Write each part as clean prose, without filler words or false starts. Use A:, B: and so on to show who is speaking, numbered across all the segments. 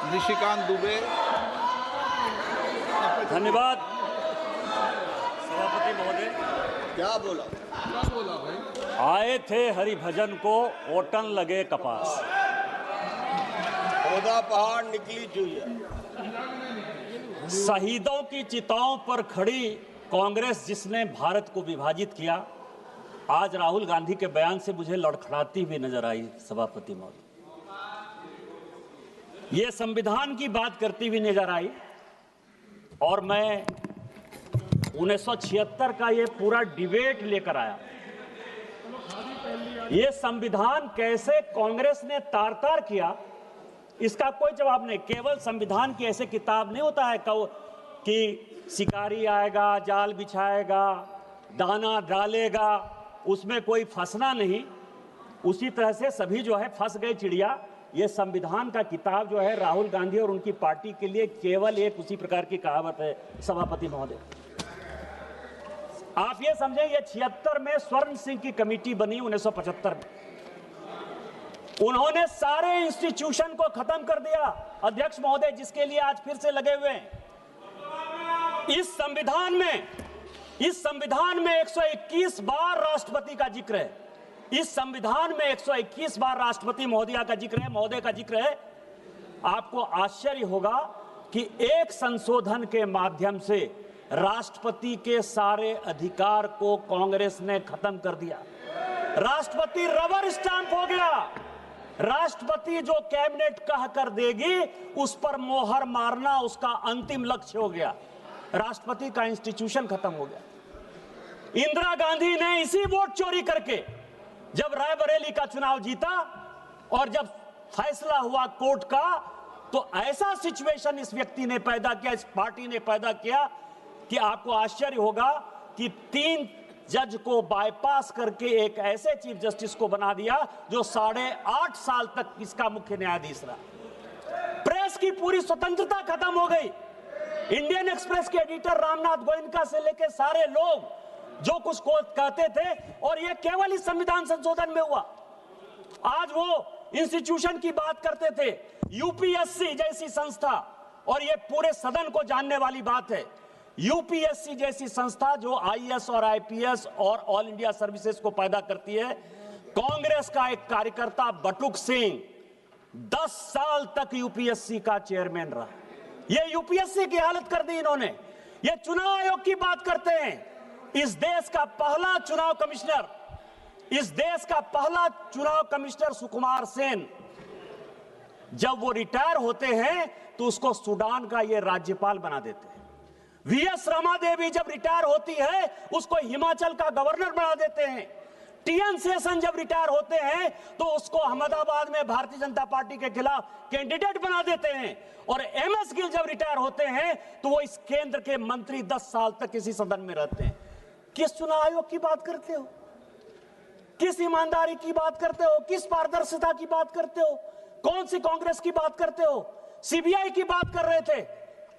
A: निशिकांत दुबे।
B: धन्यवाद सभापति महोदय।
A: क्या बोला भाई?
B: आए थे हरिभजन को ओटन लगे कपास।
A: पौधा पहाड़ निकली चुईया।
B: शहीदों की चिताओं पर खड़ी कांग्रेस जिसने भारत को विभाजित किया, आज राहुल गांधी के बयान से मुझे लड़खड़ाती हुई नजर आई सभापति महोदय। ये संविधान की बात करती हुई नजर आई और मैं 1976 का ये पूरा डिबेट लेकर आया। ये संविधान कैसे कांग्रेस ने तार तार किया, इसका कोई जवाब नहीं। केवल संविधान की ऐसे किताब नहीं होता है कि शिकारी आएगा, जाल बिछाएगा, दाना डालेगा, उसमें कोई फंसना नहीं। उसी तरह से सभी जो है फंस गए चिड़िया। ये संविधान का किताब जो है राहुल गांधी और उनकी पार्टी के लिए केवल एक उसी प्रकार की कहावत है सभापति महोदय। आप ये समझें, ये 76 में स्वर्ण सिंह की कमेटी बनी 1975 में। उन्होंने सारे इंस्टीट्यूशन को खत्म कर दिया अध्यक्ष महोदय, जिसके लिए आज फिर से लगे हुए हैं। इस संविधान में 121 बार राष्ट्रपति का जिक्र है। इस संविधान में 121 बार राष्ट्रपति महोदय का जिक्र है। आपको आश्चर्य होगा कि एक संशोधन के माध्यम से राष्ट्रपति के सारे अधिकार को कांग्रेस ने खत्म कर दिया। राष्ट्रपति रबर स्टैंप हो गया। राष्ट्रपति जो कैबिनेट कह कर देगी उस पर मोहर मारना उसका अंतिम लक्ष्य हो गया। राष्ट्रपति का इंस्टीट्यूशन खत्म हो गया। इंदिरा गांधी ने इसी वोट चोरी करके जब रायबरेली का चुनाव जीता और जब फैसला हुआ कोर्ट का, तो ऐसा सिचुएशन इस व्यक्ति ने पैदा किया, इस पार्टी ने पैदा किया कि आपको आश्चर्य होगा कि 3 जज को बाईपास करके एक ऐसे चीफ जस्टिस को बना दिया जो 8.5 साल तक इसका मुख्य न्यायाधीश रहा। प्रेस की पूरी स्वतंत्रता खत्म हो गई। इंडियन एक्सप्रेस के एडिटर रामनाथ गोयनका से लेकर सारे लोग जो कुछ को कहते थे, और यह केवल इस संविधान संशोधन में हुआ। आज वो इंस्टीट्यूशन की बात करते थे, यूपीएससी जैसी संस्था, और ये पूरे सदन को जानने वाली बात है, यूपीएससी जैसी संस्था जो आईएएस और आईपीएस और ऑल इंडिया सर्विसेज को पैदा करती है। कांग्रेस का एक कार्यकर्ता बटुक सिंह 10 साल तक यूपीएससी का चेयरमैन रहा। ये यूपीएससी की हालत कर दी इन्होंने। ये चुनाव आयोग की बात करते हैं। इस देश का पहला चुनाव कमिश्नर सुकुमार सेन, जब वो रिटायर होते हैं तो उसको सूडान का ये राज्यपाल बना देते हैं। वीएस रमा देवी जब रिटायर होती है उसको हिमाचल का गवर्नर बना देते हैं। टीएन शेषन जब रिटायर होते हैं तो उसको अहमदाबाद में भारतीय जनता पार्टी के खिलाफ कैंडिडेट बना देते हैं। और एमएस गिल जब रिटायर होते हैं तो वो इस केंद्र के मंत्री 10 साल तक इसी सदन में रहते हैं। किस चुनाव आयोग की बात करते हो? किस ईमानदारी की बात करते हो? किस पारदर्शिता की बात करते हो? कौन सी कांग्रेस की बात करते हो? सीबीआई की बात कर रहे थे।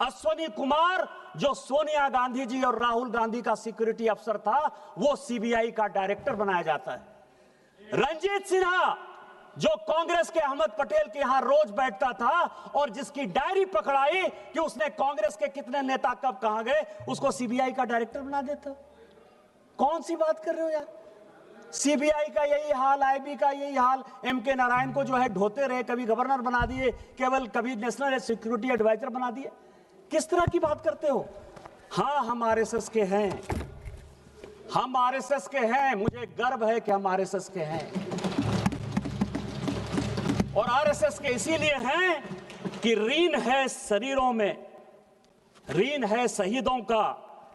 B: अश्वनी कुमार जो सोनिया गांधी जी और राहुल गांधी का सिक्योरिटी अफसर था, वो सीबीआई का डायरेक्टर बनाया जाता है। रंजीत सिन्हा जो कांग्रेस के अहमद पटेल के यहां रोज बैठता था और जिसकी डायरी पकड़ाई कि उसने कांग्रेस के कितने नेता कब कहां गए, उसको सीबीआई का डायरेक्टर बना देता। कौन सी बात कर रहे हो यार? सीबीआई का यही हाल, आईबी का यही हाल। एमके नारायण को जो है ढोते रहे, कभी गवर्नर बना दिए, केवल कभी नेशनल सिक्योरिटी एडवाइजर बना दिए। किस तरह की बात करते हो? हाँ, हम आरएसएस के हैं, हम आरएसएस के हैं। मुझे गर्व है कि हम आरएसएस के हैं, और आरएसएस के इसीलिए हैं कि ऋण है शरीरों में, ऋण है शहीदों का,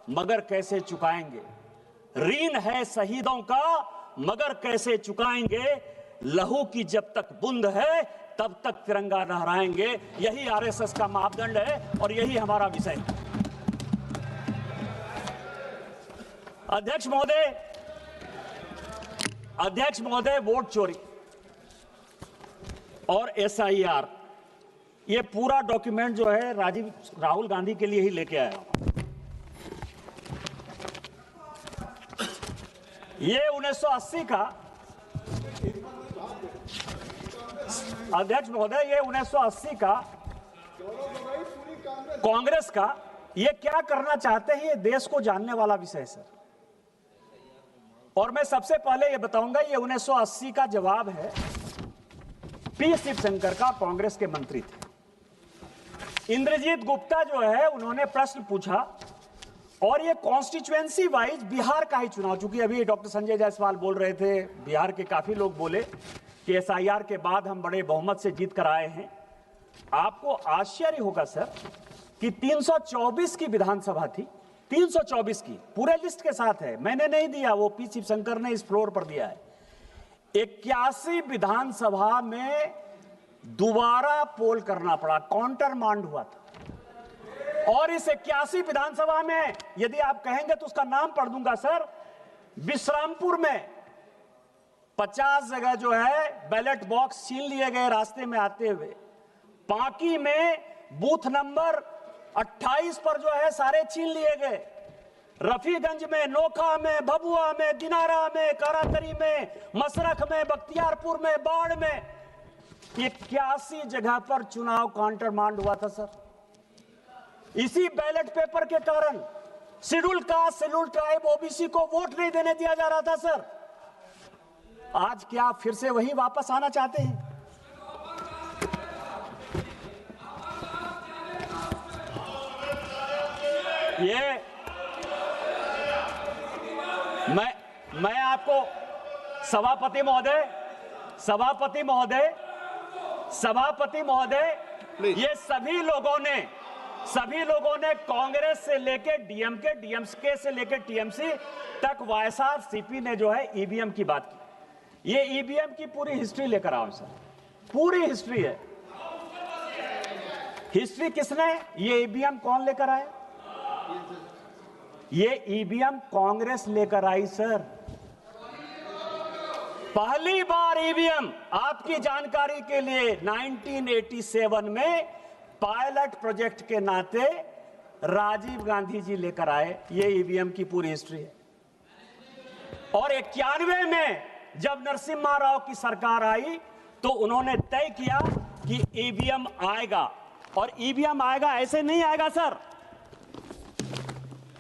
B: मगर कैसे चुकाएंगे? ऋण है शहीदों का मगर कैसे चुकाएंगे? लहू की जब तक बूंद है तब तक तिरंगा लहराएंगे। यही आरएसएस का मापदंड है और यही हमारा विषय है। अध्यक्ष महोदय, वोट चोरी और एसआईआर, ये पूरा डॉक्यूमेंट जो है राहुल गांधी के लिए ही लेके आया। ये 1980 का अध्यक्ष महोदय, ये 1980 का कांग्रेस का ये क्या करना चाहते हैं, ये देश को जानने वाला विषय है सर। और मैं सबसे पहले ये बताऊंगा, ये 1980 का जवाब है पी शिवशंकर का, कांग्रेस के मंत्री थे। इंद्रजीत गुप्ता जो है, उन्होंने प्रश्न पूछा और ये कॉन्स्टिट्यूएंसी वाइज बिहार का ही चुनाव, चूंकि अभी डॉक्टर संजय जायसवाल बोल रहे थे, बिहार के काफी लोग बोले कि एसआईआर के बाद हम बड़े बहुमत से जीत कर आए हैं। आपको आश्चर्य होगा सर कि 324 की विधानसभा थी, 324 की, पूरे लिस्ट के साथ है, मैंने नहीं दिया, वो पी शिवशंकर ने इस फ्लोर पर दिया है। 81 विधानसभा में दोबारा पोल करना पड़ा, काउंटर मांड हुआ था। और इस 81 विधानसभा में यदि आप कहेंगे तो उसका नाम पढ़ दूंगा सर। विश्रामपुर में 50 जगह जो है बैलेट बॉक्स छीन लिए गए रास्ते में आते हुए। पांकी में बूथ नंबर 28 पर जो है सारे छीन लिए गए। रफीगंज में, नोखा में, भभुआ में, दिनारा में, कारातरी में, मसरख में, बख्तियारपुर में, बाढ़ में 81 जगह पर चुनाव काउंटर मांड हुआ था सर। इसी बैलेट पेपर के कारण schedule caste, schedule tribe, OBC को वोट नहीं देने दिया जा रहा था सर। आज क्या फिर से वही वापस आना चाहते हैं? ये मैं आपको सभापति महोदय, ये सभी लोगों ने कांग्रेस से लेकर डीएमके से लेकर टीएमसी तक वाईएसआरसीपी ने जो है ईवीएम की बात की। ये ईवीएम की पूरी हिस्ट्री लेकर आओ सर, पूरी हिस्ट्री है। हिस्ट्री किसने, ये ईवीएम कौन लेकर आया? ये ईवीएम कांग्रेस लेकर आई सर। पहली बार ईवीएम, आपकी जानकारी के लिए, 1987 में पायलट प्रोजेक्ट के नाते राजीव गांधी जी लेकर आए। ये ईवीएम की पूरी हिस्ट्री है। और 91 में जब नरसिम्हा राव की सरकार आई तो उन्होंने तय किया कि ईवीएम आएगा। और ईवीएम आएगा, ऐसे नहीं आएगा सर,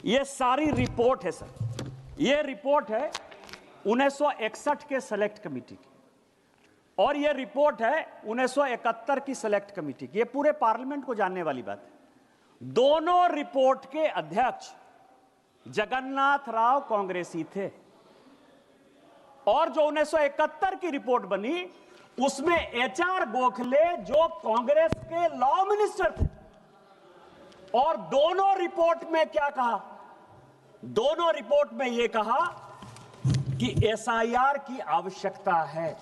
B: ये सारी रिपोर्ट है सर। ये रिपोर्ट है 1961 के सेलेक्ट कमेटी की, और ये रिपोर्ट है 1971 की सेलेक्ट कमेटी की। ये पूरे पार्लियामेंट को जानने वाली बात है। दोनों रिपोर्ट के अध्यक्ष जगन्नाथ राव कांग्रेसी थे। और जो 1971 की रिपोर्ट बनी उसमें एचआर गोखले जो कांग्रेस के लॉ मिनिस्टर थे। और दोनों रिपोर्ट में क्या कहा? दोनों रिपोर्ट में यह कहा कि एसआईआर की आवश्यकता है,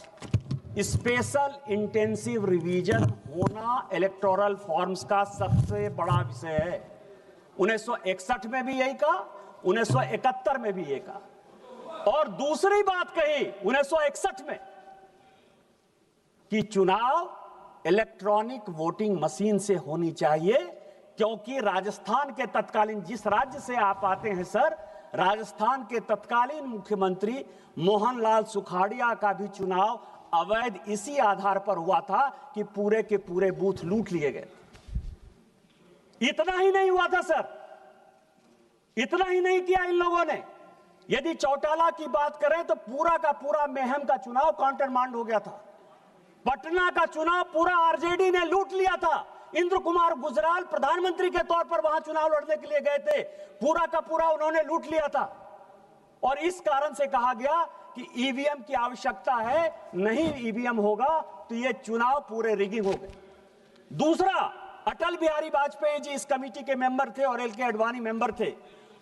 B: स्पेशल इंटेंसिव रिवीजन होना इलेक्टोरल फॉर्म्स का सबसे बड़ा विषय है। 1961 में भी यही कहा, 1971 में भी यही कहा। और दूसरी बात कही 1961 में कि चुनाव इलेक्ट्रॉनिक वोटिंग मशीन से होनी चाहिए, क्योंकि राजस्थान के तत्कालीन, जिस राज्य से आप आते हैं सर, राजस्थान के तत्कालीन मुख्यमंत्री मोहनलाल सुखाड़िया का भी चुनाव अवैध इसी आधार पर हुआ था कि पूरे के पूरे बूथ लूट लिए गए। इतना ही नहीं हुआ था सर, इतना ही नहीं किया इन लोगों ने। यदि चौटाला की बात करें तो पूरा का पूरा मेहम का चुनाव काउंटर मांड हो गया था। पटना का चुनाव पूरा आरजेडी ने लूट लिया था। इंद्र कुमार गुजराल प्रधानमंत्री के तौर पर वहां चुनाव लड़ने के लिए गए थे, पूरा का पूरा उन्होंने लूट लिया था। और इस कारण से कहा गया कि ईवीएम की आवश्यकता है, नहीं ईवीएम होगा तो ये चुनाव पूरे रिगिंग हो गए। दूसरा, अटल बिहारी वाजपेयी जी इस कमेटी के मेंबर थे और एलके आडवाणी मेंबर थे।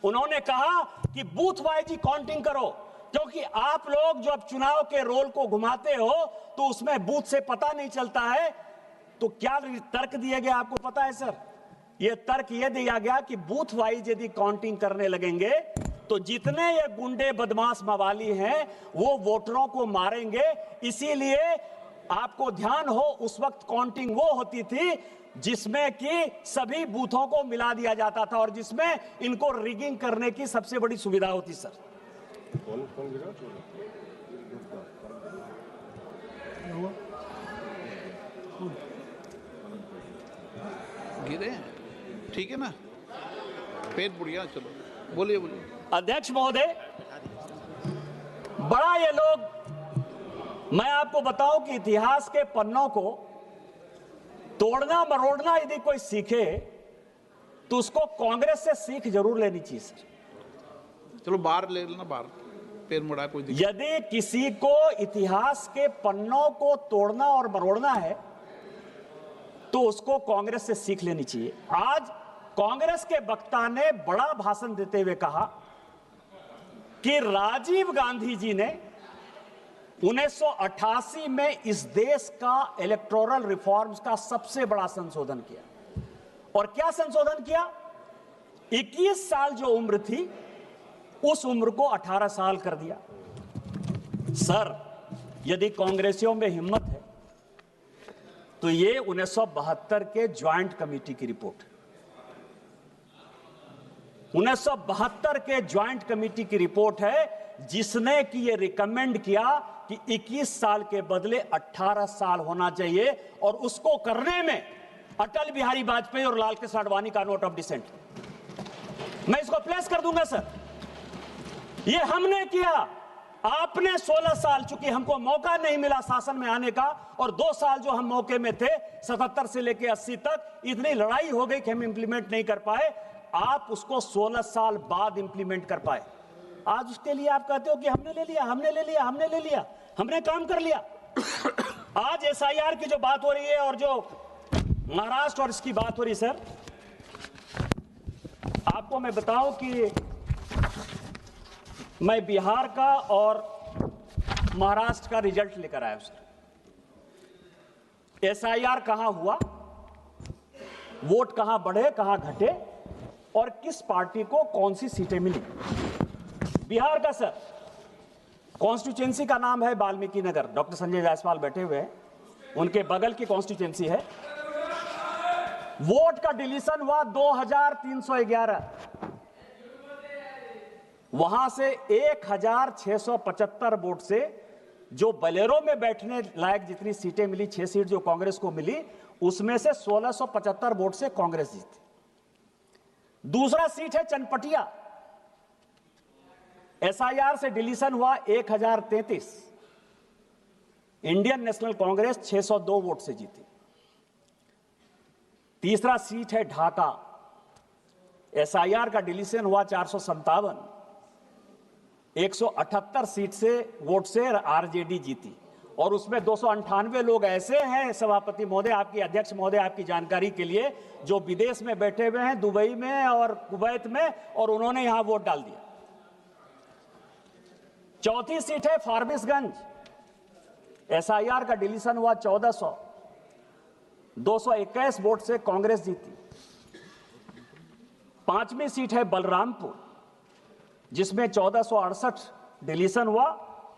B: उन्होंने कहा कि बूथ वाइज ही काउंटिंग करो, क्योंकि आप लोग जब चुनाव के रोल को घुमाते हो तो उसमें बूथ से पता नहीं चलता है। तो क्या तर्क दिए गए आपको पता है सर? यह तर्क यह दिया गया कि बूथ वाइज यदि काउंटिंग करने लगेंगे तो जितने ये गुंडे बदमाश मवाली हैं वो वोटरों को मारेंगे। इसीलिए आपको ध्यान हो, उस वक्त काउंटिंग वो होती थी जिसमें कि सभी बूथों को मिला दिया जाता था और जिसमें इनको रिगिंग करने की सबसे बड़ी सुविधा होती सर।
A: ही रहे हैं, ठीक है ना। पेट बुढ़िया, चलो बोलिए बोलिए।
B: अध्यक्ष महोदय, बड़ा ये लोग, मैं आपको बताऊं कि इतिहास के पन्नों को तोड़ना मरोड़ना यदि कोई सीखे तो उसको कांग्रेस से सीख जरूर लेनी चाहिए सर।
A: चलो बाहर ले लेना, बाहर पैर मुड़ा, कोई दिक्कत।
B: यदि किसी को इतिहास के पन्नों को तोड़ना और मरोड़ना है तो उसको कांग्रेस से सीख लेनी चाहिए। आज कांग्रेस के वक्ता ने बड़ा भाषण देते हुए कहा कि राजीव गांधी जी ने 1988 में इस देश का इलेक्टोरल रिफॉर्म्स का सबसे बड़ा संशोधन किया। और क्या संशोधन किया? 21 साल जो उम्र थी उस उम्र को 18 साल कर दिया। सर, यदि कांग्रेसियों में हिम्मत है तो ये 1972 के ज्वाइंट कमेटी की रिपोर्ट है। 1972 के ज्वाइंट कमेटी की रिपोर्ट है जिसने कि ये रिकमेंड किया कि 21 साल के बदले 18 साल होना चाहिए, और उसको करने में अटल बिहारी वाजपेयी और लाल कृष्ण आडवाणी का नोट ऑफ डिसेंट, मैं इसको प्लेस कर दूंगा सर। ये हमने किया। आपने 16 साल, चूंकि हमको मौका नहीं मिला शासन में आने का, और 2 साल जो हम मौके में थे 77 से लेकर 80 तक, इतनी लड़ाई हो गई कि हम इंप्लीमेंट नहीं कर पाए। आप उसको 16 साल बाद इंप्लीमेंट कर पाए। आज उसके लिए आप कहते हो कि हमने ले लिया, हमने ले लिया, हमने ले लिया, हमने काम कर लिया। आज एसआईआर की जो बात हो रही है और जो महाराष्ट्र और इसकी बात हो रही है, सर आपको मैं बताऊं कि मैं बिहार का और महाराष्ट्र का रिजल्ट लेकर आया हूं सर। एसआईआर कहां हुआ, वोट कहां बढ़े कहां घटे, और किस पार्टी को कौन सी सीटें मिली। बिहार का सर, कॉन्स्टिट्यूएंसी का नाम है वाल्मीकि नगर, डॉक्टर संजय जायसवाल बैठे हुए हैं, उनके बगल की कॉन्स्टिट्यूएंसी है। वोट का डिलीशन हुआ 2311, वहां से 1675 वोट से जो बलेरो में बैठने लायक जितनी सीटें मिली, 6 सीट जो कांग्रेस को मिली, उसमें से 1675 वोट से कांग्रेस जीती। दूसरा सीट है चनपटिया, एसआईआर से डिलीशन हुआ 1033, इंडियन नेशनल कांग्रेस 602 वोट से जीती। तीसरा सीट है ढाका, एसआईआर का डिलीशन हुआ 457, 178 सीट से वोट से आरजेडी जीती। और उसमें 298 लोग ऐसे हैं सभापति महोदय, आपकी अध्यक्ष महोदय, आपकी जानकारी के लिए, जो विदेश में बैठे हुए हैं, दुबई में और कुवैत में, और उन्होंने यहां वोट डाल दिया। चौथी सीट है फारबिसगंज, एसआईआर का डिलीशन हुआ 1400, 221 वोट से कांग्रेस जीती। पांचवी सीट है बलरामपुर, जिसमें 1468 डिलीशन हुआ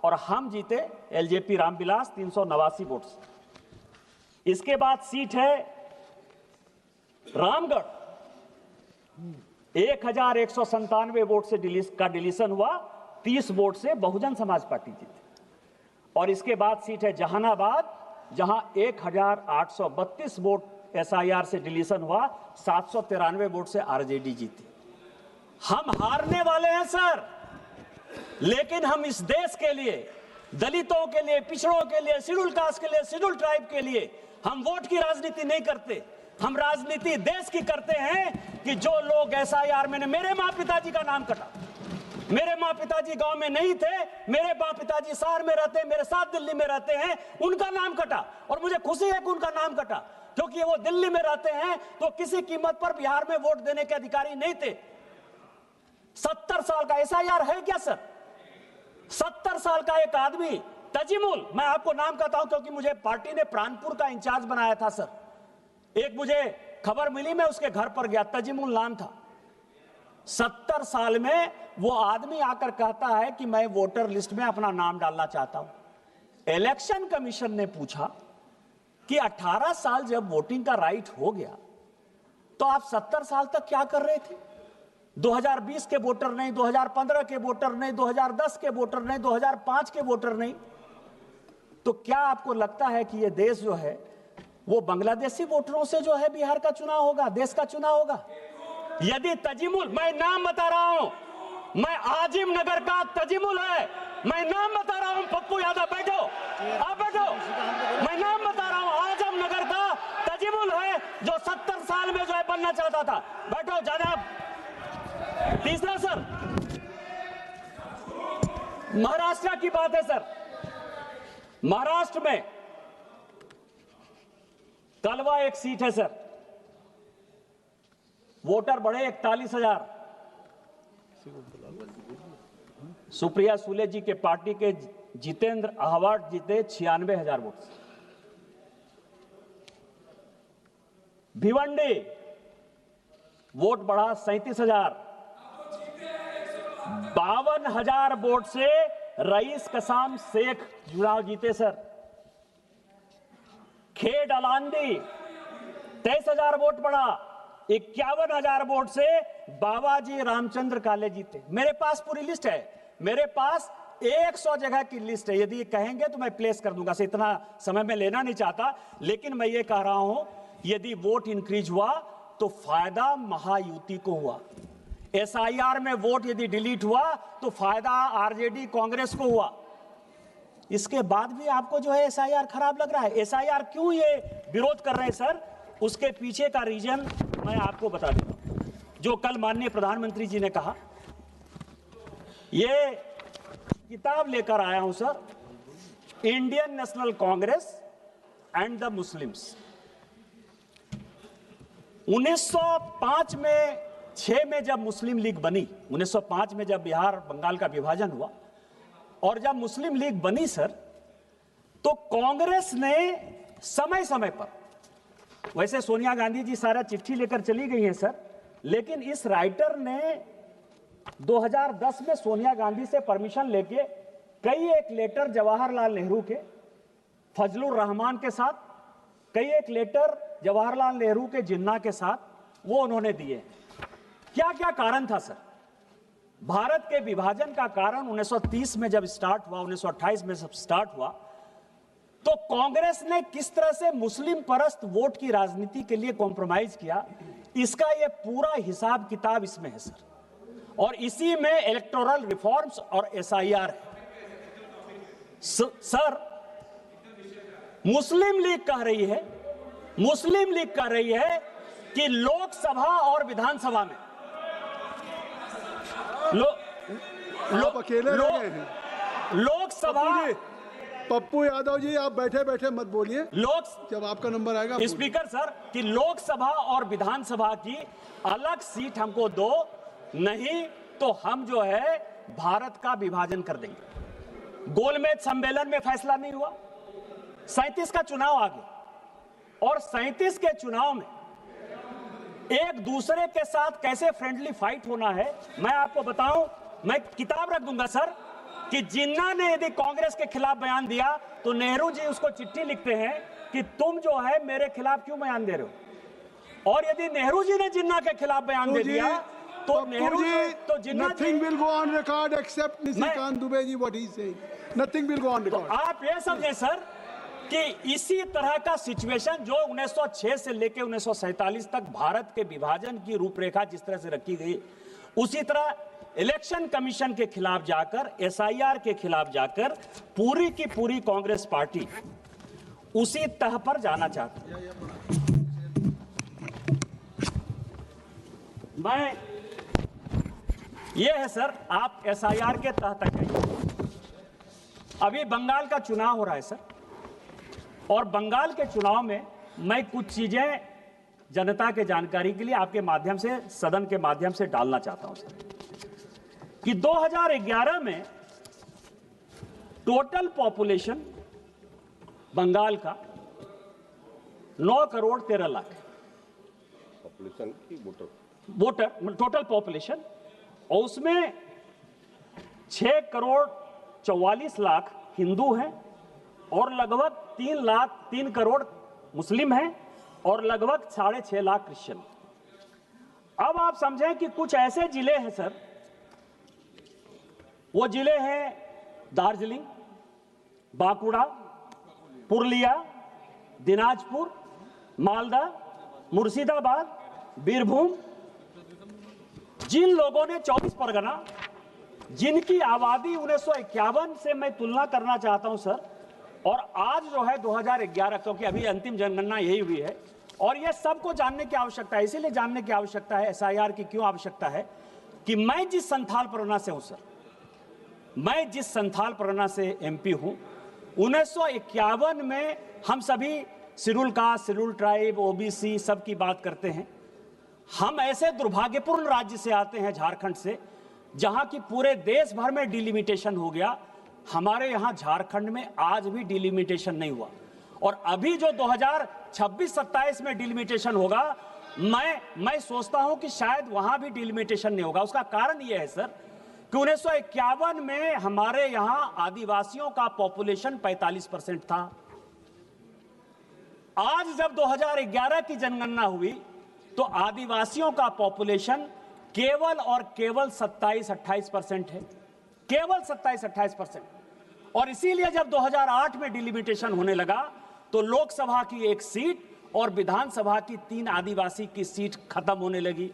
B: और हम जीते एलजेपी रामविलास 389 वोट से। इसके बाद सीट है रामगढ़, 1197 वोट से डिलीशन हुआ, 30 वोट से बहुजन समाज पार्टी जीती। और इसके बाद सीट है जहानाबाद, जहां 1832 वोट एसआईआर से डिलीशन हुआ, 793 वोट से आरजेडी जीती। हम हारने वाले हैं सर, लेकिन हम इस देश के लिए, दलितों के लिए, पिछड़ों के लिए, शेड्यूल कास्ट के लिए, शेड्यूल ट्राइब के लिए हम वोट की राजनीति नहीं करते। हम राजनीति देश की करते हैं कि जो लोग एसआईआर में, मेरे माँ पिताजी का नाम कटा, मेरे माँ पिताजी गांव में नहीं थे, मेरे माँ पिताजी शहर में रहते हैं, मेरे साथ दिल्ली में रहते हैं, उनका नाम कटा। और मुझे खुशी है कि उनका नाम कटा, क्योंकि वो दिल्ली में रहते हैं तो किसी कीमत पर बिहार में वोट देने के अधिकारी नहीं थे। 70 साल का एसआईआर है क्या सर? 70 साल का एक आदमी तजीमुल, मैं आपको नाम कहता हूं क्योंकि मुझे पार्टी ने प्राणपुर का इंचार्ज बनाया था सर। एक मुझे खबर मिली, मैं उसके घर पर गया, तजीमुल नाम था। 70 साल में वो आदमी आकर कहता है कि मैं वोटर लिस्ट में अपना नाम डालना चाहता हूं। इलेक्शन कमीशन ने पूछा कि 18 साल जब वोटिंग का राइट हो गया तो आप 70 साल तक क्या कर रहे थे? 2020 के वोटर नहीं, 2015 के वोटर नहीं, 2010 के वोटर नहीं, 2005 के वोटर नहीं। तो क्या आपको लगता है कि यह देश जो है वो बांग्लादेशी वोटरों से जो है बिहार का चुनाव होगा, देश का चुनाव होगा। यदि तजिमुल, मैं नाम बता रहा हूं, मैं आजिम नगर का तजिमुल है, मैं नाम बता रहा हूं, पप्पू यादव बैठो, आप बैठो, मैं नाम बता रहा हूं, आजम नगर का तजिमुल है जो 70 साल में जो है बनना चाहता था। बैठो जनाब। तीसरा सर, महाराष्ट्र की बात है सर। महाराष्ट्र में कलवा एक सीट है सर, वोटर बढ़े 41,000। सुप्रिया सुले जी के पार्टी के जितेंद्र आहवाट जीते 96,000 वोट से। भिवंडी वोट बढ़ा 37,000। 52,000 वोट से रईस कसाम शेख चुनाव जीते सर। खेड अलांदी 23,000 वोट बढ़ा, 51,000 वोट से बाबाजी रामचंद्र काले जीते। मेरे पास पूरी लिस्ट है, मेरे पास 100 जगह की लिस्ट है। यदि कहेंगे तो मैं प्लेस कर दूंगा, इतना समय में लेना नहीं चाहता, लेकिन मैं ये कह रहा हूं यदि वोट इंक्रीज हुआ तो फायदा महायुति को हुआ। एसआईआर में वोट यदि डिलीट हुआ तो फायदा आरजेडी कांग्रेस को हुआ। इसके बाद भी आपको जो है एसआईआर खराब लग रहा है। एसआईआर क्यों ये विरोध कर रहे हैं सर, उसके पीछे का रीजन मैं आपको बता देता हूं। जो कल माननीय प्रधानमंत्री जी ने कहा, ये किताब लेकर आया हूं sir, Indian national Congress and the Muslims. 1905 में 6 में जब मुस्लिम लीग बनी, 1905 में जब बिहार बंगाल का विभाजन हुआ और जब मुस्लिम लीग बनी सर, तो कांग्रेस ने समय समय पर, वैसे सोनिया गांधी जी सारा चिट्ठी लेकर चली गई हैं सर, लेकिन इस राइटर ने 2010 में सोनिया गांधी से परमिशन लेके कई एक लेटर जवाहरलाल नेहरू के, फजलुर रहमान के साथ, कई एक लेटर जवाहरलाल नेहरू के जिन्ना के साथ वो उन्होंने दिए। क्या क्या कारण था सर? भारत के विभाजन का कारण 1930 में जब स्टार्ट हुआ, 1928 में जब स्टार्ट हुआ, तो कांग्रेस ने किस तरह से मुस्लिम परस्त वोट की राजनीति के लिए कॉम्प्रोमाइज किया, इसका यह पूरा हिसाब किताब इसमें है सर। और इसी में इलेक्टोरल रिफॉर्म्स और एसआईआर है सर। मुस्लिम लीग कह रही है कि लोकसभा और विधानसभा में लोकसभा,
C: पप्पू यादव जी आप बैठे बैठे मत बोलिए, जब आपका नंबर आएगा
B: स्पीकर सर, कि लोकसभा और विधानसभा की अलग सीट हमको दो, नहीं तो हम जो है भारत का विभाजन कर देंगे। गोलमेज सम्मेलन में फैसला नहीं हुआ, 37 का चुनाव आ गया और 37 के चुनाव में एक दूसरे के साथ कैसे फ्रेंडली फाइट होना है मैं आपको बताऊं। मैं किताब रख दूंगा सर कि जिन्ना ने यदि कांग्रेस के खिलाफ बयान दिया तो नेहरू जी उसको चिट्ठी लिखते हैं कि तुम जो है मेरे खिलाफ क्यों बयान दे रहे हो, और यदि नेहरू जी ने जिन्ना के खिलाफ बयान दे दिया तो नेहरू जी तो Jinnah
C: nothing will go on record except Nishikant Dubey ji what he saying, nothing will go on record.
B: आप ये समझे सर कि इसी तरह का सिचुएशन जो 1906 से लेकर 1947 तक भारत के विभाजन की रूपरेखा जिस तरह से रखी गई, उसी तरह इलेक्शन कमीशन के खिलाफ जाकर, एसआईआर के खिलाफ जाकर पूरी की पूरी कांग्रेस पार्टी उसी तह पर जाना चाहती है। मैं ये है सर, आप एसआईआर के तह तक आइए। अभी बंगाल का चुनाव हो रहा है सर, और बंगाल के चुनाव में मैं कुछ चीजें जनता के जानकारी के लिए आपके माध्यम से, सदन के माध्यम से डालना चाहता हूं सर, कि 2011 में टोटल पॉपुलेशन बंगाल का 9 करोड़ 13 लाख
D: पॉपुलेशन की
B: वोटर टोटल पॉपुलेशन, और उसमें 6 करोड़ 44 लाख हिंदू हैं और लगभग 3 करोड़ मुस्लिम हैं और लगभग 6.5 लाख क्रिश्चियन। अब आप समझें कि कुछ ऐसे जिले हैं सर, वो जिले हैं दार्जिलिंग, बांकुड़ा, पुरुलिया, दिनाजपुर मालदा, मुर्शिदाबाद, बीरभूम, जिन लोगों ने 24 परगना, जिनकी आबादी 1951 से मैं तुलना करना चाहता हूं सर, और आज जो है 2011, क्योंकि अभी अंतिम जनगणना यही हुई है, और यह सबको जानने की आवश्यकता है। इसीलिए जानने की आवश्यकता है एसआईआर की क्यों आवश्यकता है कि मैं जिस संथाल परगना से हूं सर, मैं जिस संथाल परगना से एमपी हूं, 1951 में हम सभी schedule caste, schedule tribe, OBC सब की बात करते हैं। हम ऐसे दुर्भाग्यपूर्ण राज्य से आते हैं, झारखंड से, जहां की पूरे देश भर में डिलिमिटेशन हो गया। हमारे यहां झारखंड में आज भी डिलिमिटेशन नहीं हुआ, और अभी जो 2026-27 में डिलिमिटेशन होगा, मैं सोचता हूं कि शायद वहां भी डिलिमिटेशन नहीं होगा। उसका कारण यह है सर कि 1951 में हमारे यहां आदिवासियों का पॉपुलेशन 45% था। आज जब 2011 की जनगणना हुई तो आदिवासियों का पॉपुलेशन केवल और केवल 27-28% है, केवल 27-28%। और इसीलिए जब 2008 में डिलिमिटेशन होने लगा तो लोकसभा की 1 सीट और विधानसभा की 3 आदिवासी की सीट खत्म होने लगी।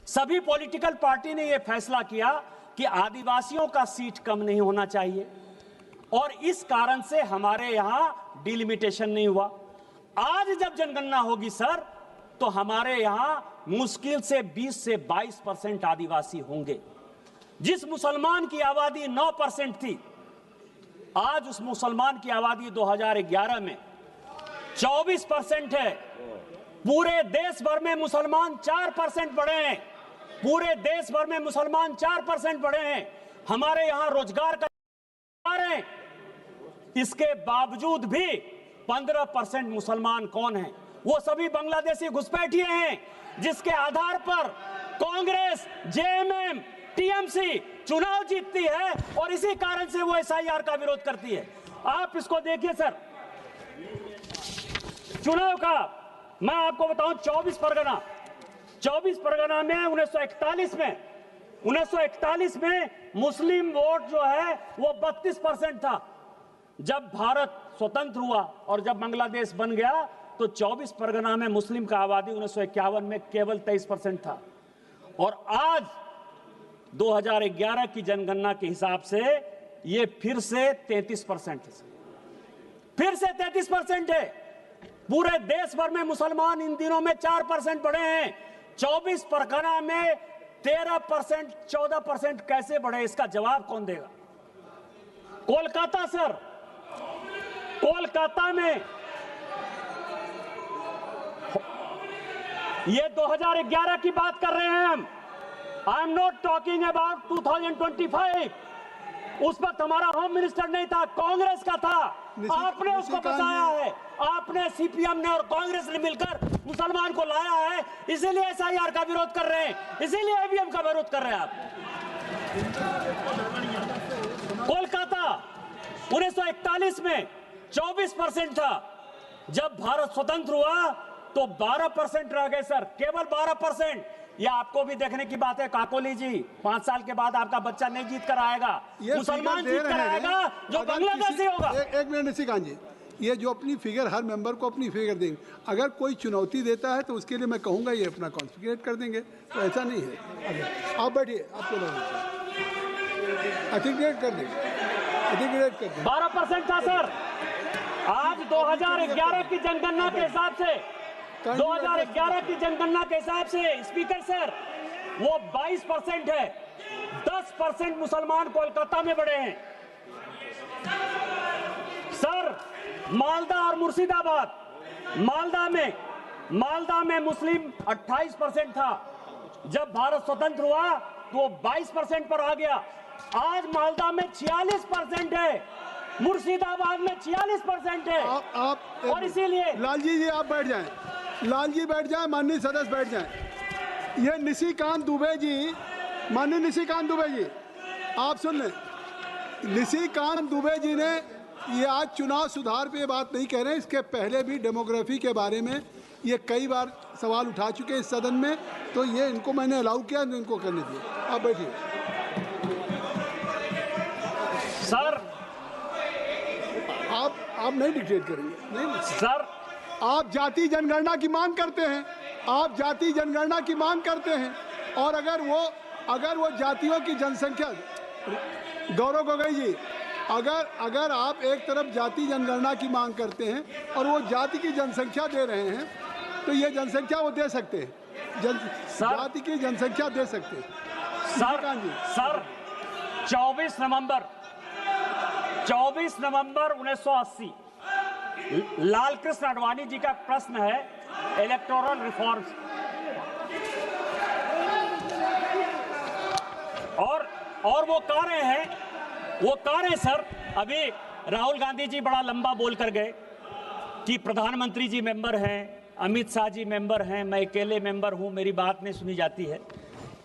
B: सभी पॉलिटिकल पार्टी ने यह फैसला किया कि आदिवासियों का सीट कम नहीं होना चाहिए, और इस कारण से हमारे यहां डिलिमिटेशन नहीं हुआ। आज जब जनगणना होगी सर, तो हमारे यहां मुश्किल से 20 से 22% आदिवासी होंगे। जिस मुसलमान की आबादी 9% थी, आज उस मुसलमान की आबादी 2011 में 24% है। पूरे देश भर में मुसलमान 4% बढ़े हैं, पूरे देश भर में मुसलमान 4% बढ़े हैं। हमारे यहां रोजगार का है, इसके बावजूद भी 15% मुसलमान कौन है? वो सभी बांग्लादेशी घुसपैठिए हैं, जिसके आधार पर कांग्रेस, जेएमएम, टीएमसी चुनाव जीतती है, और इसी कारण से वो एसआईआर का विरोध करती है। आप इसको देखिए सर, चुनाव का मैं आपको बताऊं, 24 परगना में 1941 में मुस्लिम वोट जो है वो 32% था। जब भारत स्वतंत्र हुआ और जब बांग्लादेश बन गया तो 24 परगना में मुस्लिम का आबादी 1951 में केवल 23% था, और आज 2011 की जनगणना के हिसाब से ये फिर से 33% है, फिर से 33% है। पूरे देश भर में मुसलमान इन दिनों में 4% बढ़े हैं, 24 परगना में 13%, 14% कैसे बढ़े? इसका जवाब कौन देगा? कोलकाता सर, कोलकाता में ये 2011 की बात कर रहे हैं हम। I am not talking about 2025। उस वक्त हमारा होम मिनिस्टर नहीं था, कांग्रेस का था। आपने उसको बचाया है, आपने, सीपीएम ने और कांग्रेस ने मिलकर मुसलमान को लाया है, इसीलिए एसआईआर का विरोध कर रहे हैं, इसीलिए ईवीएम का विरोध कर रहे हैं आप। कोलकाता 1941 में 24% था, जब भारत स्वतंत्र हुआ तो 12% रह गए सर, केवल 12%। ये आपको भी देखने की बात है काकोली जी, 5 साल के बाद आपका बच्चा नहीं जीत कर आएगा, मुसलमान जीत कर आएगा जो बांग्लादेशी होगा।
C: एक मिनट निशिकांत जी, ये जो अपनी फिगर, हर मेंबर को अपनी फिगर देंगे, अगर कोई चुनौती देता है तो उसके लिए मैं कहूंगा ये अपना कॉन्फिगरेट कर देंगे, तो ऐसा नहीं है। आप बैठिए, आपको आर्टिकुलेट कर देंगे, आर्टिकुलेट कर देंगे।
B: 12% था सर, आज 2011 की जनगणना के हिसाब से, 2011 की जनगणना के हिसाब से स्पीकर सर वो 22% है। 10% मुसलमान कोलकाता में बढ़े हैं सर। मालदा और मुर्शिदाबाद, मालदा में मुस्लिम 28% था, जब भारत स्वतंत्र हुआ तो वो 22% पर आ गया। आज मालदा में 46% है, मुर्शिदाबाद में 46% है।
C: आप
B: और इसीलिए
C: लालजी जी आप बैठ जाएं, लालजी बैठ जाएं, माननीय सदस्य बैठ जाएं। ये निशिकांत दुबे जी, माननीय निशिकांत दुबे जी आप सुन लें। निशिकांत दुबे जी ने ये आज चुनाव सुधार पे बात नहीं कह रहे हैं, इसके पहले भी डेमोग्राफी के बारे में ये कई बार सवाल उठा चुके हैं इस सदन में, तो ये इनको मैंने अलाउ किया, इनको करने दिए। आप बैठिए
B: सर।
C: आप नहीं डिक्टेट करेंगे? नहीं
B: सर,
C: आप जाति जनगणना की मांग करते हैं, आप जाति जनगणना की मांग करते हैं, और अगर वो जातियों की जनसंख्या, गौरव गोगोई जी, अगर आप एक तरफ जाति जनगणना की मांग करते हैं और वो जाति की जनसंख्या दे रहे हैं, तो ये जनसंख्या वो दे सकते हैं, जाति की जनसंख्या दे सकते हैं।
B: सर 24 नवंबर 1980 लाल कृष्ण आडवाणी जी का प्रश्न है इलेक्टोरल रिफॉर्म्स, और वो कह रहे हैं सर, अभी राहुल गांधी जी बड़ा लंबा बोल कर गए कि प्रधानमंत्री जी मेंबर हैं, अमित शाह जी मेंबर हैं, मैं अकेले मेंबर हूं, मेरी बात नहीं सुनी जाती है।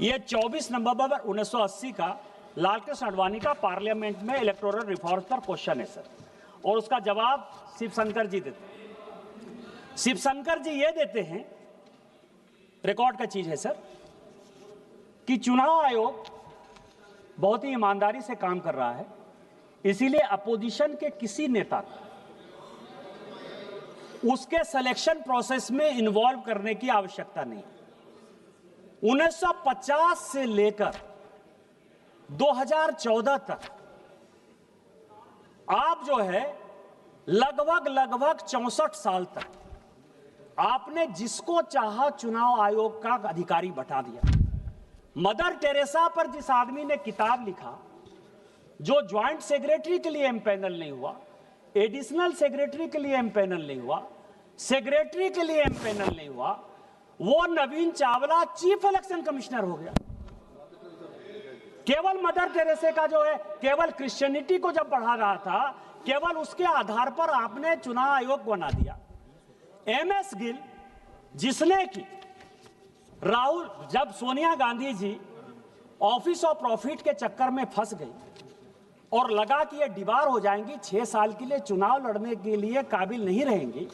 B: ये 24 नवंबर 1980 का लाल कृष्ण आडवाणी का पार्लियामेंट में इलेक्टोरल रिफॉर्म्स पर क्वेश्चन है सर, और उसका जवाब शिवशंकर जी देते हैं। शिवशंकर जी ये देते हैं, रिकॉर्ड का चीज है सर, कि चुनाव आयोग बहुत ही ईमानदारी से काम कर रहा है, इसीलिए अपोजिशन के किसी नेता को उसके सिलेक्शन प्रोसेस में इन्वॉल्व करने की आवश्यकता नहीं। 1950 से लेकर 2014 तक आप जो है लगभग 64 साल तक आपने जिसको चाहा चुनाव आयोग का अधिकारी बैठा दिया। मदर टेरेसा पर जिस आदमी ने किताब लिखा, जो ज्वाइंट सेक्रेटरी के लिए एम्पैनल नहीं हुआ, एडिशनल सेक्रेटरी के लिए एम्पैनल नहीं हुआ, सेक्रेटरी के लिए एम्पैनल नहीं हुआ, वो नवीन चावला चीफ इलेक्शन कमिश्नर हो गया। केवल मदर टेरेसा का जो है, केवल क्रिश्चियनिटी को जब बढ़ा रहा था, केवल उसके आधार पर आपने चुनाव आयोग बना दिया। एमएस गिल, जिसने की राहुल, जब Sonia Gandhi ji office of profit के चक्कर में फंस गई और लगा कि ये दीवार हो जाएंगी, 6 साल के लिए चुनाव लड़ने के लिए काबिल नहीं रहेंगी,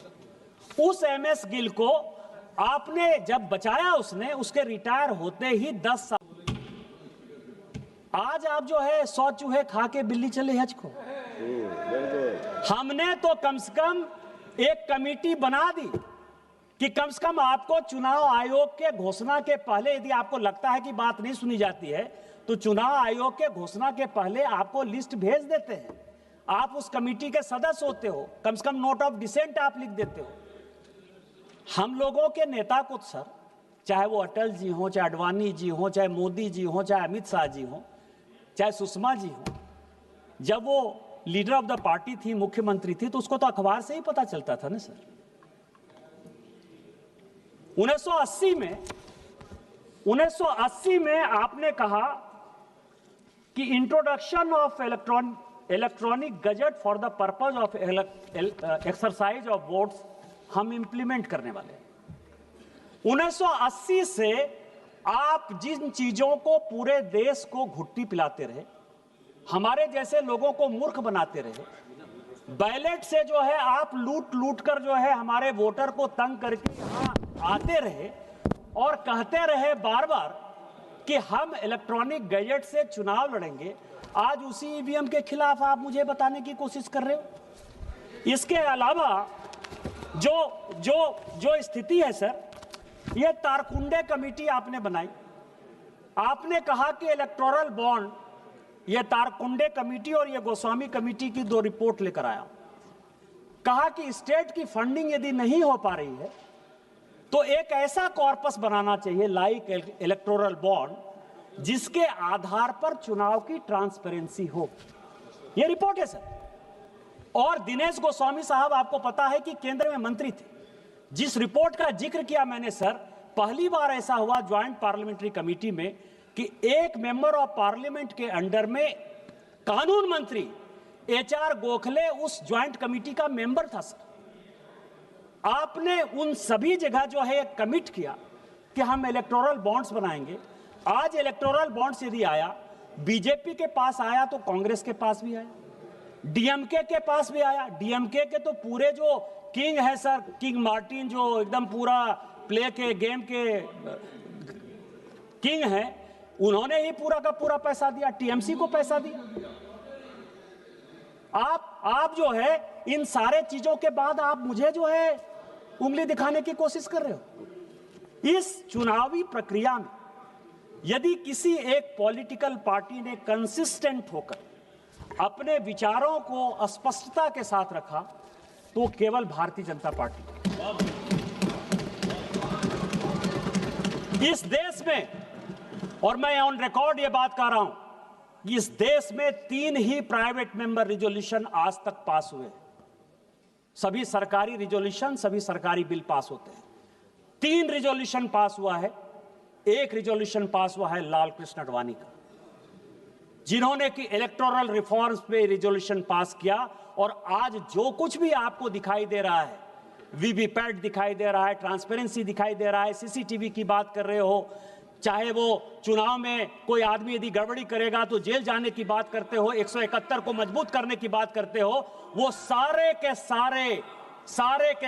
B: उस एमएस गिल को आपने जब बचाया, उसने उसके रिटायर होते ही 10 साल, आज आप जो है 100 चूहे खा के बिल्ली चले हज को। हमने तो कम से कम एक कमेटी बना दी कि कम से कम आपको चुनाव आयोग के घोषणा के पहले, यदि आपको लगता है कि बात नहीं सुनी जाती है, तो चुनाव आयोग के घोषणा के पहले आपको लिस्ट भेज देते हैं, आप उस कमेटी के सदस्य होते हो, कम से कम नोट ऑफ डिसेंट आप लिख देते हो। हम लोगों के नेता को सर, चाहे वो अटल जी हो, चाहे आडवाणी जी हो, चाहे मोदी जी हो, चाहे अमित शाह जी हो, चाहे सुषमा जी हो, जब वो लीडर ऑफ द पार्टी थी, मुख्यमंत्री थी, तो उसको तो अखबार से ही पता चलता था ना सर। 1980 में आपने कहा कि introduction of electronic gadget for the purpose of exercise of votes हम इंप्लीमेंट करने वाले हैं। 1980 से आप जिन चीजों को पूरे देश को घुट्टी पिलाते रहे, हमारे जैसे लोगों को मूर्ख बनाते रहे, बैलेट से जो है आप लूट कर जो है हमारे वोटर को तंग करके यहां आते रहे और कहते रहे बार बार कि हम इलेक्ट्रॉनिक गैजेट से चुनाव लड़ेंगे, आज उसी ईवीएम के खिलाफ आप मुझे बताने की कोशिश कर रहे हो। इसके अलावा जो स्थिति है सर, ये तारकुंडे कमेटी आपने बनाई, आपने कहा कि इलेक्टोरल बॉन्ड, ये तारकुंडे कमेटी और ये गोस्वामी कमेटी की 2 रिपोर्ट लेकर आया, कहा कि स्टेट की फंडिंग यदि नहीं हो पा रही है तो एक ऐसा कॉर्पस बनाना चाहिए लाइक इलेक्टोरल बॉन्ड, जिसके आधार पर चुनाव की ट्रांसपेरेंसी हो। ये रिपोर्ट है सर। और दिनेश गोस्वामी साहब, आपको पता है कि केंद्र में मंत्री थे, जिस रिपोर्ट का जिक्र किया मैंने सर, पहली बार ऐसा हुआ ज्वाइंट पार्लियामेंट्री कमेटी में कि एक मेंबर ऑफ पार्लियामेंट के अंडर में कानून मंत्री HR गोखले उस ज्वाइंट कमेटी का मेंबर था सर। आपने उन सभी जगह जो है कमिट किया कि हम इलेक्टोरल बॉन्ड्स बनाएंगे। आज इलेक्टोरल बॉन्ड्स यदि आया, बीजेपी के पास आया तो कांग्रेस के पास भी आया, डीएमके के पास भी आया। डीएमके के तो पूरे जो किंग है सर, किंग मार्टिन, जो एकदम पूरा प्ले के गेम के किंग है, उन्होंने ही पूरा का पूरा पैसा दिया, टीएमसी को पैसा दिया। आप जो है इन सारे चीजों के बाद आप मुझे जो है उंगली दिखाने की कोशिश कर रहे हो। इस चुनावी प्रक्रिया में यदि किसी एक पॉलिटिकल पार्टी ने कंसिस्टेंट होकर अपने विचारों को स्पष्टता के साथ रखा तो केवल भारतीय जनता पार्टी। इस देश में, और मैं ऑन रिकॉर्ड ये बात कर रहा हूं, इस देश में 3 ही प्राइवेट मेंबर रिजोल्यूशन आज तक पास हुए। सभी सरकारी रिजोल्यूशन, सभी सरकारी बिल पास होते हैं। 3 रिजोल्यूशन पास हुआ है। एक रिजोल्यूशन पास हुआ है लाल कृष्ण आडवाणी का, जिन्होंने कि इलेक्टोरल रिफॉर्म्स पे रिजोल्यूशन पास किया। और आज जो कुछ भी आपको दिखाई दे रहा है, वीवीपैट दिखाई दे रहा है, ट्रांसपेरेंसी दिखाई दे रहा है, सीसीटीवी की बात कर रहे हो, चाहे वो चुनाव में कोई आदमी यदि गड़बड़ी करेगा तो जेल जाने की बात करते हो, 171 को मजबूत करने की बात करते हो, वो सारे के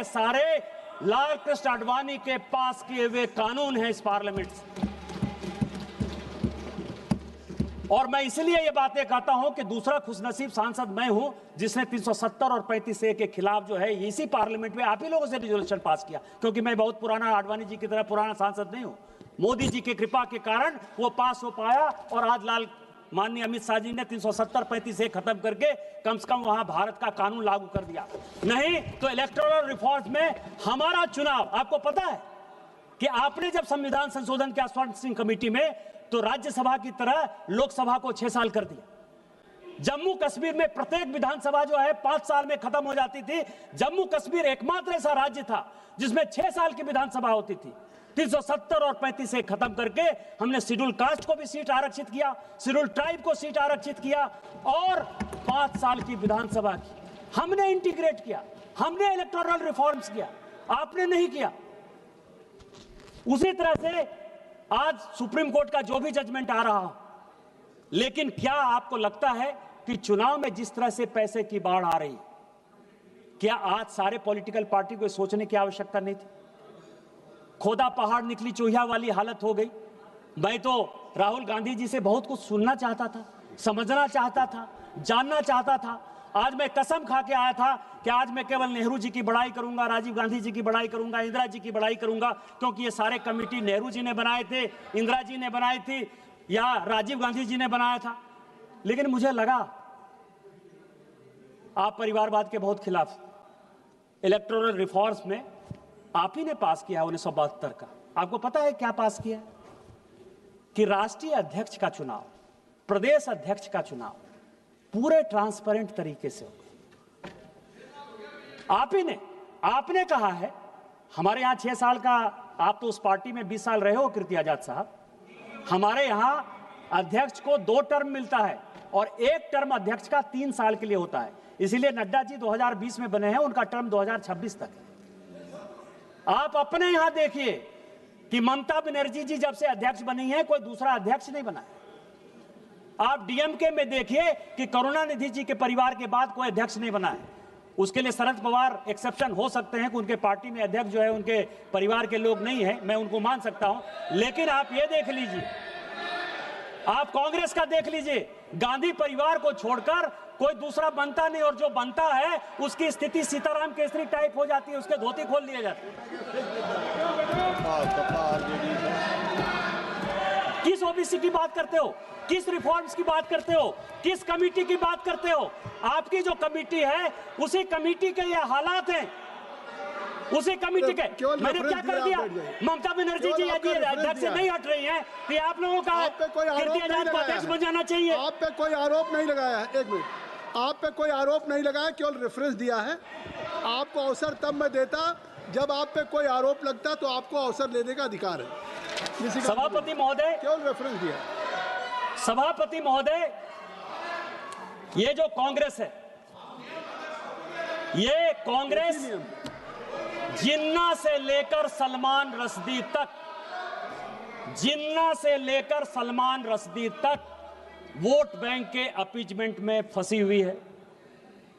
B: सारे लाल कृष्ण आडवाणी के पास किए हुए कानून हैं इस पार्लियामेंट से। और मैं इसलिए ये बातें कहता हूं कि दूसरा खुशनसीब सांसद मैं हूं जिसने 370 और 35A के खिलाफ जो है इसी पार्लियामेंट में आप ही लोगों से रिजोल्यूशन पास किया, क्योंकि मैं बहुत पुराना आडवाणी जी की तरह पुराना सांसद नहीं हूं। मोदी जी की कृपा के कारण वो पास हो पाया और आज माननीय अमित शाह जी ने 370-35A खत्म करके कम से कम वहां भारत का कानून लागू कर दिया। नहीं तो इलेक्टोरल रिफॉर्म्स में हमारा चुनाव, आपको पता है कि आपने जब संविधान संशोधन की स्टैंडिंग कमेटी में, तो राज्यसभा की तरह लोकसभा को 6 साल कर दिया। जम्मू कश्मीर में प्रत्येक विधानसभा जो है 5 साल में खत्म हो जाती थी। जम्मू कश्मीर एकमात्र ऐसा राज्य था जिसमें 6 साल की विधानसभा होती थी। 370 और 35A खत्म करके हमने शेड्यूल कास्ट को भी सीट आरक्षित किया, शेड्यूल ट्राइब को सीट आरक्षित किया और 5 साल की विधानसभा की हमने इंटीग्रेट किया। हमने इलेक्टोरल रिफॉर्म्स किया, आपने नहीं किया। उसी तरह से आज सुप्रीम कोर्ट का जो भी जजमेंट आ रहा हो, लेकिन क्या आपको लगता है कि चुनाव में जिस तरह से पैसे की बाढ़ आ रही, क्या आज सारे पॉलिटिकल पार्टी को सोचने की आवश्यकता नहीं थी? खोदा पहाड़ निकली चूहिया वाली हालत हो गई। मैं तो राहुल गांधी जी से बहुत कुछ सुनना चाहता था, समझना चाहता था, जानना चाहता था। आज मैं कसम खा के आया था कि आज मैं केवल नेहरू जी की बड़ाई करूंगा, राजीव गांधी जी की बड़ाई करूंगा, इंदिरा जी की बड़ाई करूंगा, क्योंकि ये सारे कमेटी नेहरू जी ने बनाए थे, इंदिरा जी ने बनाई थी या राजीव गांधी जी ने बनाया था। लेकिन मुझे लगा आप परिवारवाद के बहुत खिलाफ। इलेक्टोरल रिफॉर्म्स में आप ही ने पास किया 1972 का। आपको पता है क्या पास किया? कि राष्ट्रीय अध्यक्ष का चुनाव, प्रदेश अध्यक्ष का चुनाव पूरे ट्रांसपेरेंट तरीके से हो। आप ही ने, आपने कहा है, हमारे यहां 6 साल का, आप तो उस पार्टी में 20 साल रहे हो कीर्ति आजाद साहब, हमारे यहां अध्यक्ष को 2 टर्म मिलता है और 1 टर्म अध्यक्ष का 3 साल के लिए होता है। इसीलिए नड्डा जी 2020 में बने हैं, उनका टर्म 2026 तक है। आप अपने यहां देखिए कि ममता बनर्जी जी जब से अध्यक्ष बनी है, कोई दूसरा अध्यक्ष नहीं बना है। आप डीएमके में देखिए कि करुणानिधि जी के परिवार के बाद कोई अध्यक्ष नहीं बना है। उसके लिए शरद पवार एक्सेप्शन हो सकते हैं कि उनके पार्टी में अध्यक्ष जो है उनके परिवार के लोग नहीं है, मैं उनको मान सकता हूं। लेकिन आप ये देख लीजिए, आप कांग्रेस का देख लीजिए, गांधी परिवार को छोड़कर कोई दूसरा बनता नहीं, और जो बनता है उसकी स्थिति सीताराम केसरी टाइप हो जाती है, उसके धोती खोल लिए जाते हैं। किस ओबीसी की बात करते हो, किस रिफॉर्म्स की बात करते हो, किस कमेटी की बात करते हो? आपकी जो कमेटी है उसी कमेटी के ये हालात हैं, उसी कमेटी के। मैंने क्या कर दिया? ममता बनर्जी जी यदि अध्यक्ष से नहीं हट रही हैं तो आप लोगों का कीर्ति आजाद को अध्यक्ष बन जाना चाहिए।
C: आप पे कोई आरोप नहीं लगाया है, एक मिनट, आप पे कोई आरोप नहीं लगाया, केवल रेफरेंस दिया है। आपको अवसर तब मैं देता जब आप पे कोई आरोप लगता, तो आपको अवसर लेने का अधिकार है।
B: सभापति महोदय,
C: केवल रेफरेंस दिया।
B: सभापति महोदय, ये जो कांग्रेस है, ये कांग्रेस जिन्ना से लेकर सलमान रश्दी तक, जिन्ना से लेकर सलमान रश्दी तक वोट बैंक के अपीजमेंट में फंसी हुई है।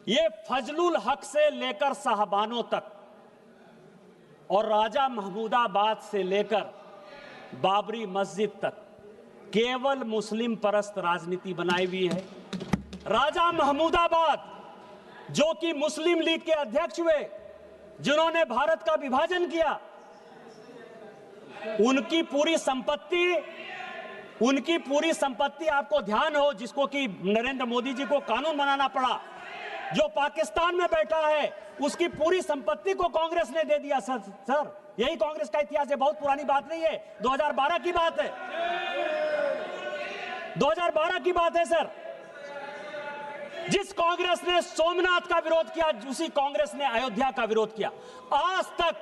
B: ये फजलुल हक से लेकर साहबानों तक और राजा महमूदाबाद से लेकर बाबरी मस्जिद तक केवल मुस्लिम परस्त राजनीति बनाई हुई है। राजा महमूदाबाद जो कि मुस्लिम लीग के अध्यक्ष हुए, जिन्होंने भारत का विभाजन किया, उनकी पूरी संपत्ति आपको ध्यान हो, जिसको कि नरेंद्र मोदी जी को कानून बनाना पड़ा, जो पाकिस्तान में बैठा है उसकी पूरी संपत्ति को कांग्रेस ने दे दिया। सर यही कांग्रेस का इतिहास है, बहुत पुरानी बात नहीं है, 2012 की बात है, 2012 की बात है सर। जिस कांग्रेस ने सोमनाथ का विरोध किया, उसी कांग्रेस ने अयोध्या का विरोध किया। आज तक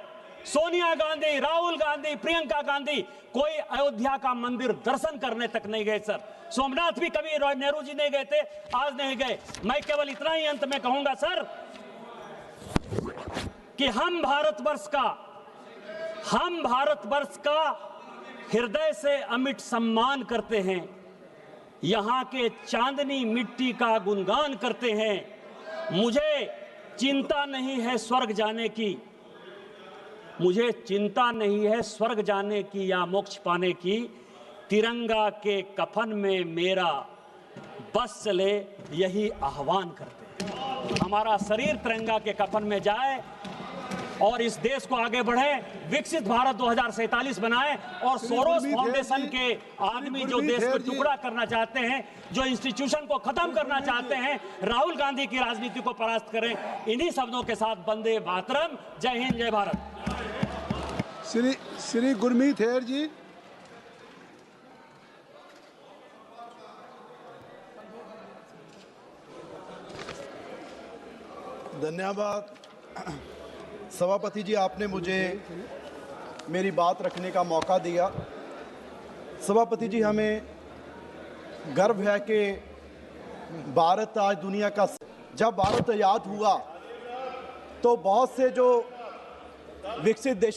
B: सोनिया गांधी, राहुल गांधी, प्रियंका गांधी कोई अयोध्या का मंदिर दर्शन करने तक नहीं गए सर। सोमनाथ भी कभी नेहरू जी नहीं गए थे, आज नहीं गए। मैं केवल इतना ही अंत में कहूंगा सर कि हम भारतवर्ष का हृदय से अमिट सम्मान करते हैं, यहां के चांदनी मिट्टी का गुणगान करते हैं। मुझे चिंता नहीं है स्वर्ग जाने की, मुझे चिंता नहीं है स्वर्ग जाने की या मोक्ष पाने की, तिरंगा के कफन में मेरा बस चले, यही आह्वान करते हैं। हमारा शरीर तिरंगा के कफन में जाए और इस देश को आगे बढ़े, विकसित भारत 2047 बनाए और सोरोस फाउंडेशन के आदमी जो देश को टुकड़ा करना चाहते हैं, जो इंस्टीट्यूशन को खत्म करना चाहते हैं, राहुल गांधी की राजनीति को परास्त करें। इन्हीं शब्दों के साथ वंदे मातरम, जय हिंद, जय भारत।
C: श्री गुरमीत हेर जी।
E: धन्यवाद सभापति जी, आपने मुझे मेरी बात रखने का मौका दिया। सभापति जी, हमें गर्व है कि भारत आज दुनिया का, जब भारत आज़ाद हुआ तो बहुत से जो विकसित देशों